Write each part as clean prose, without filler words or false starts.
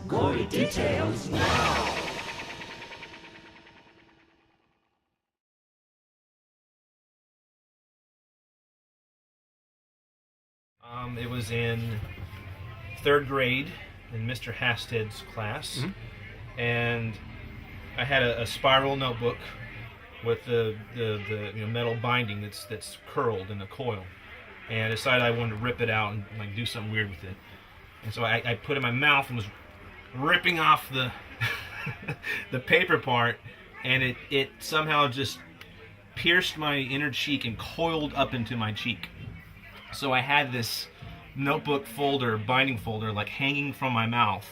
Gory details now. It was in third grade in Mr. Hasted's class, and I had a spiral notebook with the metal binding that's curled in a coil, and I decided I wanted to rip it out and like do something weird with it. And so I put it in my mouth and was ripping off the the paper part, and it somehow just pierced my inner cheek and coiled up into my cheek. So I had this notebook folder, binding folder, like hanging from my mouth,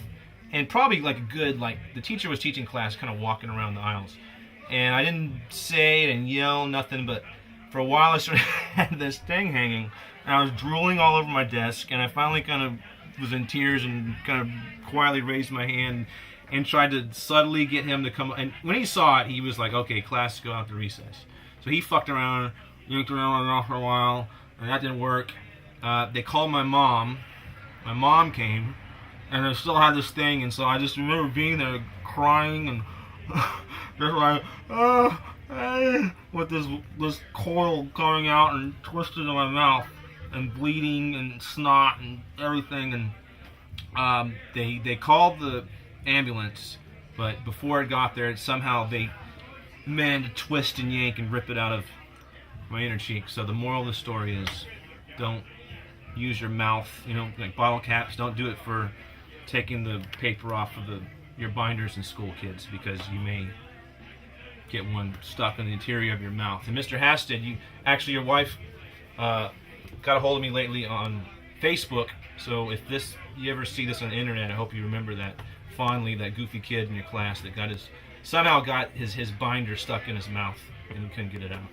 and probably like a good, like the teacher was teaching class, kind of walking around the aisles, and I didn't say it and yell, nothing, but for a while I sort of had this thing hanging, and I was drooling all over my desk, and I finally kind of was in tears and kind of quietly raised my hand and tried to subtly get him to come, and when he saw it, he was like, okay, class, go out to recess. So he fucked around, yanked around for a while, and that didn't work. They called my mom. My mom came, and I still had this thing, and so I just remember being there crying and just like, with this coil coming out and twisted in my mouth and bleeding and snot and everything. And they called the ambulance, but before it got there, somehow they managed to twist and yank and rip it out of my inner cheek. So the moral of the story is, don't use your mouth, like bottle caps. Don't do it for taking the paper off of your binders in school, kids, because you may get one stuck in the interior of your mouth. And Mr. Hasted, your wife got a hold of me lately on Facebook. So if you ever see this on the internet, I hope you remember that fondly, that goofy kid in your class that somehow got his binder stuck in his mouth and he couldn't get it out.